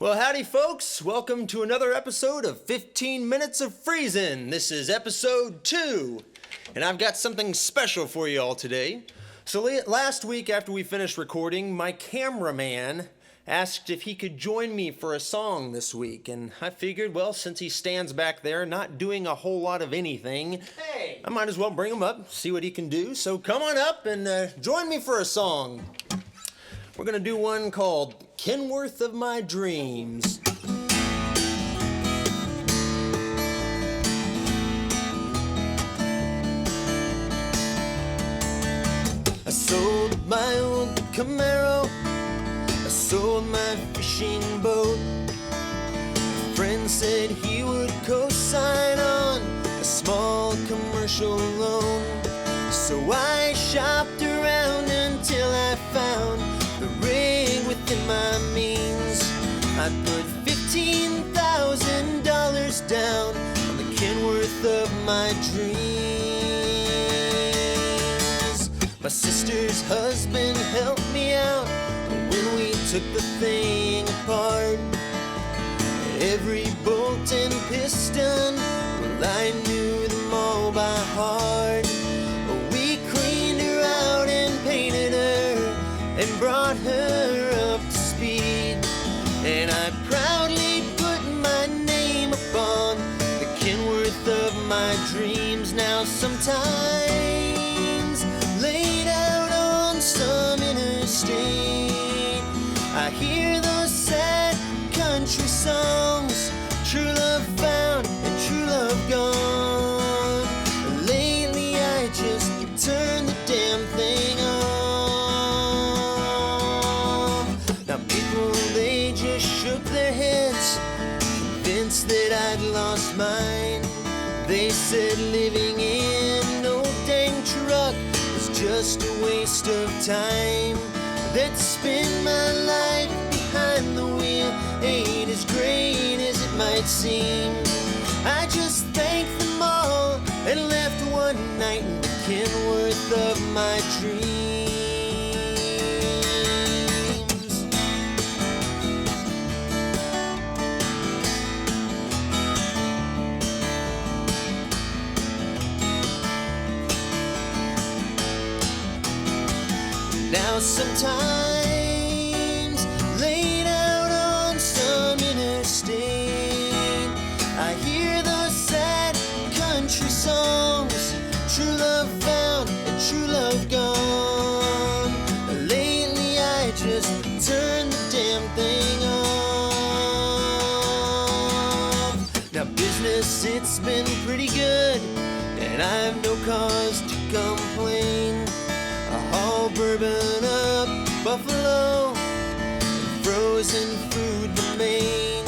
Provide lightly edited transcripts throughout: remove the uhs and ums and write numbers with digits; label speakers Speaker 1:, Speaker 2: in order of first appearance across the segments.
Speaker 1: Well, howdy folks, welcome to another episode of 15 Minutes of Friesen. This is episode 2, and I've got something special for you all today. So last week after we finished recording, my cameraman asked if he could join me for a song this week, and I figured, well, since he stands back there not doing a whole lot of anything, I might as well bring him up, see what he can do. So come on up and join me for a song. We're gonna do one called Kenworth of My Dreams. I sold my old Camaro, I sold my fishing boat. A friend said he would co-sign on a small commercial loan. So I shopped around until I found the rig within my means. I put $15,000 down on the Kenworth of my dreams. My sister's husband helped me out when we took the thing apart. Every bolt and piston, well, I knew them all by heart. We cleaned her out and painted her and brought her up to speed. And I proudly put my name upon the Kenworth of my dreams. Now sometimes, laid out on some interstate, I hear those sad country songs, true love found and true love gone. Lately I just turn the damn thing on. Now people, they just shook their heads, convinced that I'd lost mine. They said living in an old dang truck was just a waste of time. That to spend my life behind the wheel ain't as great as it might seem. I just thanked them all and left one night in the Kenworth of my dreams. Now sometimes, laid out on some interstate, I hear those sad country songs, true love found and true love gone. Lately I just turned the damn thing off. Now business, it's been pretty good, and I've no cause to complain. I haul bourbon up Buffalo, and frozen food to Maine.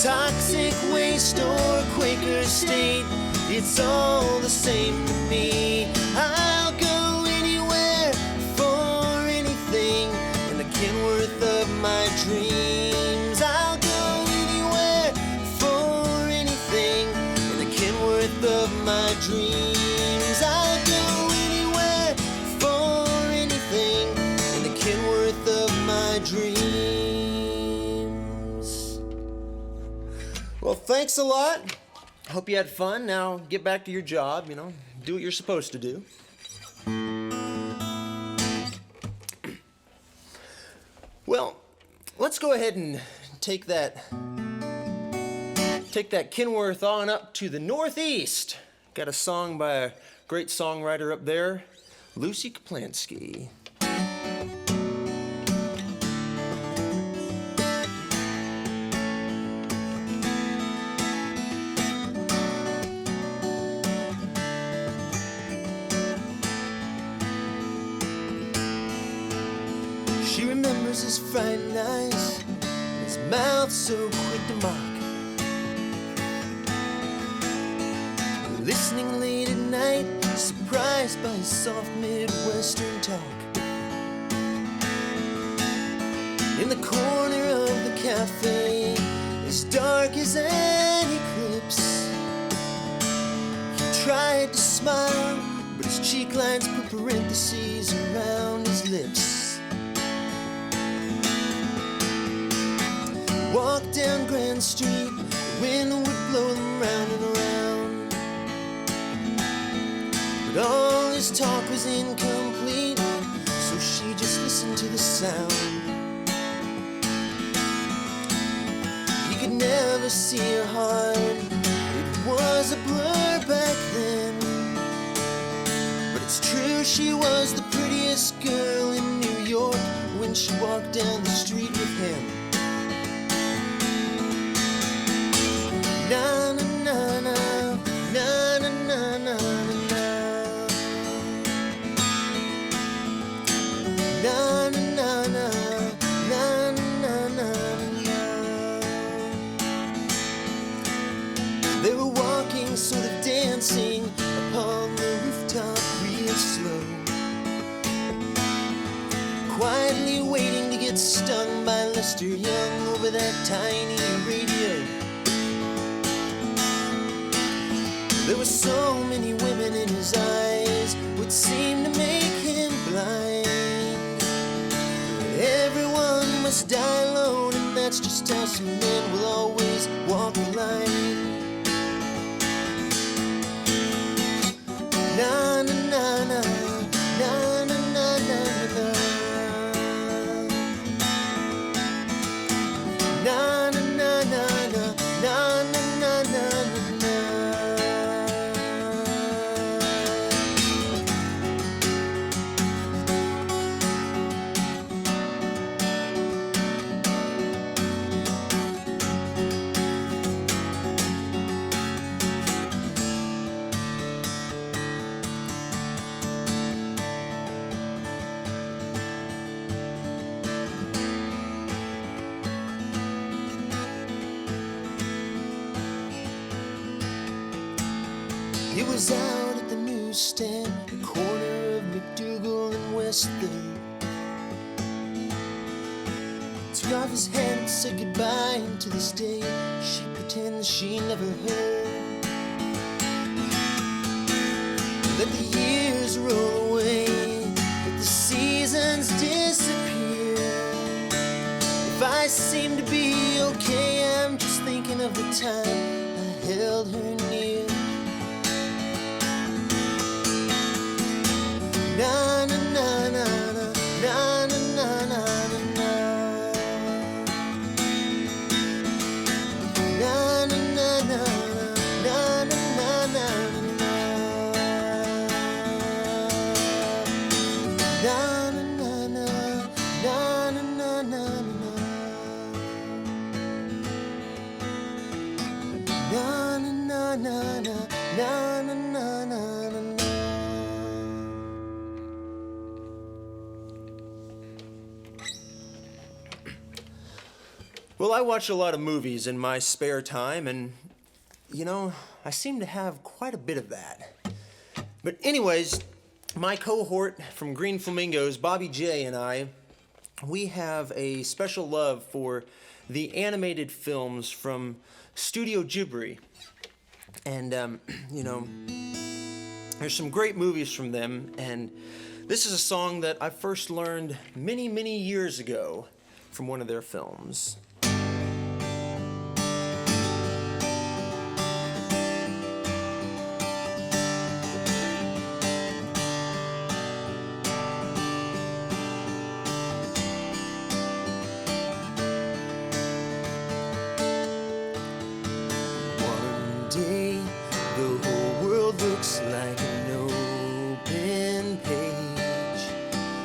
Speaker 1: Toxic waste or Quaker State, it's all the same to me. I'll go anywhere for anything in the Kenworth of my dreams. I'll go anywhere for anything in the Kenworth of my dreams. I'll go anywhere for anything in the Kenworth of my dreams. Well, thanks a lot. Hope you had fun. Now get back to your job, do what you're supposed to do. Well, let's go ahead and take that Kenworth on up to the Northeast. Got a song by a great songwriter up there, Lucy Kaplansky. She remembers his frightened eyes, his mouth so quick to mock. Listening late at night, surprised by his soft Midwestern talk. In the corner of the cafe, as dark as an eclipse, he tried to smile, but his cheek lines put parentheses around his lips. walk down Grand Street, the wind would blow them round and around. But all his talk was incomplete, so she just listened to the sound. He could never see her heart, it was a blur back then. But it's true, she was the prettiest girl in New York when she walked down the street with him. Na na na na, na na na na na, na na na na, na na na na. They were walking, sort of dancing upon the rooftop, real slow, quietly waiting to get stung by Lester Young over that tiny radio. There were so many women in his eyes, would seem to make him blind. But everyone must die alone, and that's just how some men will always walk the line. Na na na na, na na na na na, na na na na na, na na na na na. It was out at the newsstand, the corner of McDougal and West 3rd. Took off his hand and said goodbye, and to this day she pretends she never heard. Let the years roll away, let the seasons disappear. If I seem to be okay, I'm just thinking of the time I held her near. Na na na na na, na na na na na, na na na na, na na na na na, na na na na, na na na na na, na na na na, na na na na. Well, I watch a lot of movies in my spare time, and, you know, I seem to have quite a bit of that. But anyways, my cohort from Green Flamingos, Bobby J, and I, we have a special love for the animated films from Studio Ghibli. And, you know, there's some great movies from them, and this is a song that I first learned many, many years ago from one of their films. Day, the whole world looks like an open page,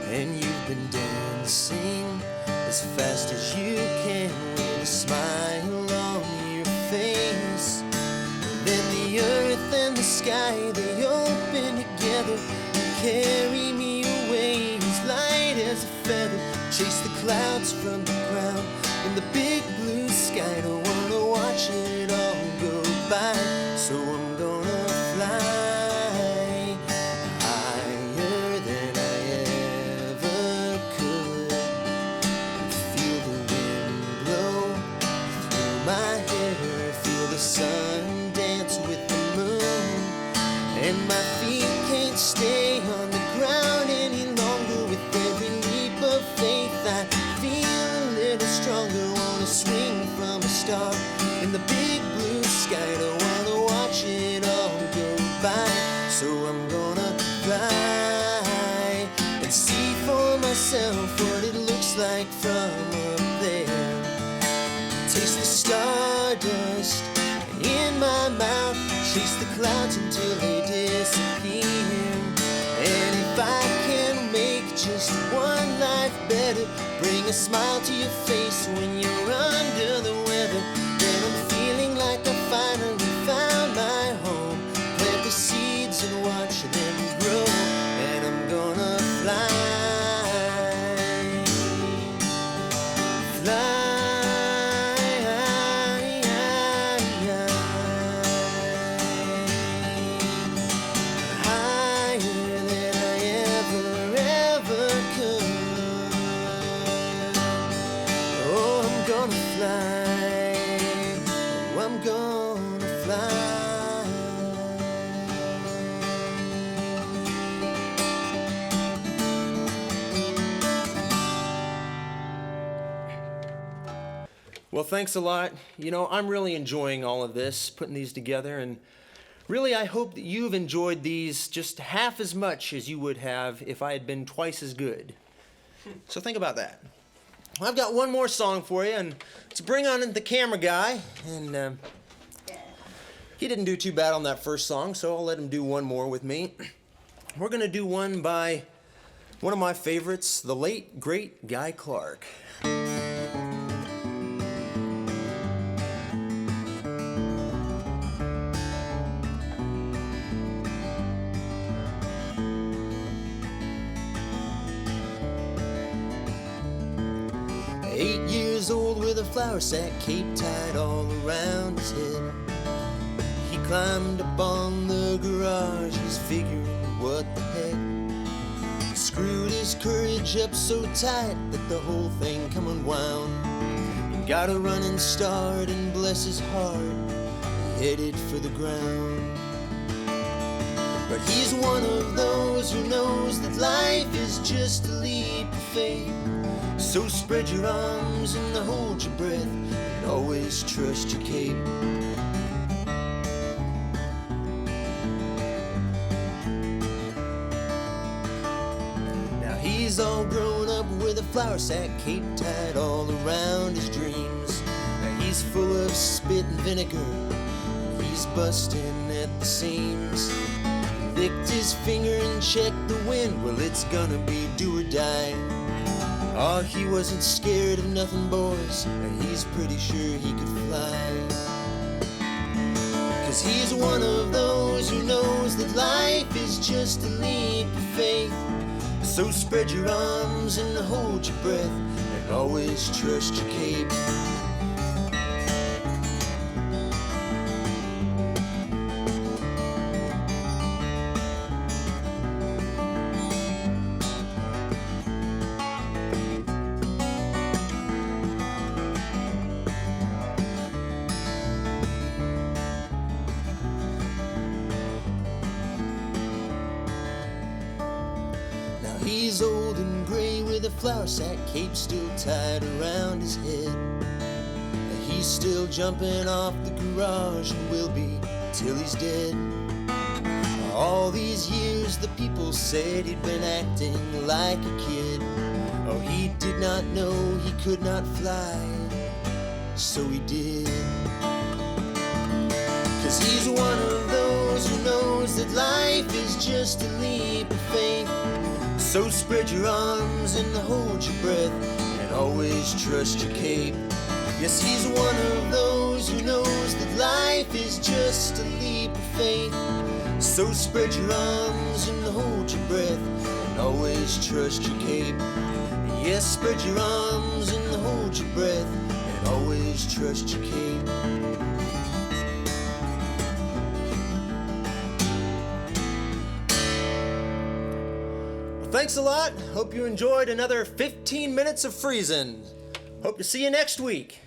Speaker 1: and you've been dancing as fast as you can with a smile on your face. And then the earth and the sky, they open together and carry me away as light as a feather. Chase the clouds from the ground in the big blue sky. Don't wanna watch it all go by, so I'm gonna fly higher than I ever could. Feel the wind blow through my hair, feel the sun dance with the moon, and my feet can't stay on the ground any longer. With every leap of faith I feel a little stronger, wanna swing from So I'm gonna fly and see for myself what it looks like from up there. Taste the stardust in my mouth, chase the clouds until they disappear. And if I can make just one life better, bring a smile to your face when you're under the weather, then I'm feeling like I finally found my home. Plant the seeds and watch them grow, and I'm gonna fly. Well, thanks a lot. You know, I'm really enjoying all of this, putting these together, and really I hope that you've enjoyed these just half as much as you would have if I had been twice as good. So think about that. Well, I've got one more song for you, and let's bring on the camera guy. And he didn't do too bad on that first song, so I'll let him do one more with me. We're going to do one by one of my favorites, the late, great Guy Clark. 8 years old with a flour sack cape tied all around his head. He climbed up on the garage, he's figuring what the heck. He screwed his courage up so tight that the whole thing come unwound. He got a running start and bless his heart, he headed for the ground. But he's one of those who knows that life is just a leap of faith. So spread your arms and hold your breath, and always trust your cape. Now he's all grown up with a flour sack cape tied all around his dreams. Now he's full of spit and vinegar, he's busting at the seams. Licked his finger and checked the wind, well it's gonna be do or die. Oh, he wasn't scared of nothing, boys, and he's pretty sure he could fly. 'Cause he's one of those who knows that life is just a leap of faith. So spread your arms and hold your breath, and always trust your cape. He's old and gray with a flour sack cape still tied around his head. He's still jumping off the garage and will be till he's dead. All these years the people said he'd been acting like a kid. Oh, he did not know he could not fly, so he did. 'Cause he's one of those who knows that life is just a leap of faith. So spread your arms and hold your breath, and always trust your cape. Yes, he's one of those who knows that life is just a leap of faith. So spread your arms and hold your breath, and always trust your cape. Yes, spread your arms and hold your breath, and always trust your cape. Thanks a lot. Hope you enjoyed another 15 minutes of Friesen. Hope to see you next week.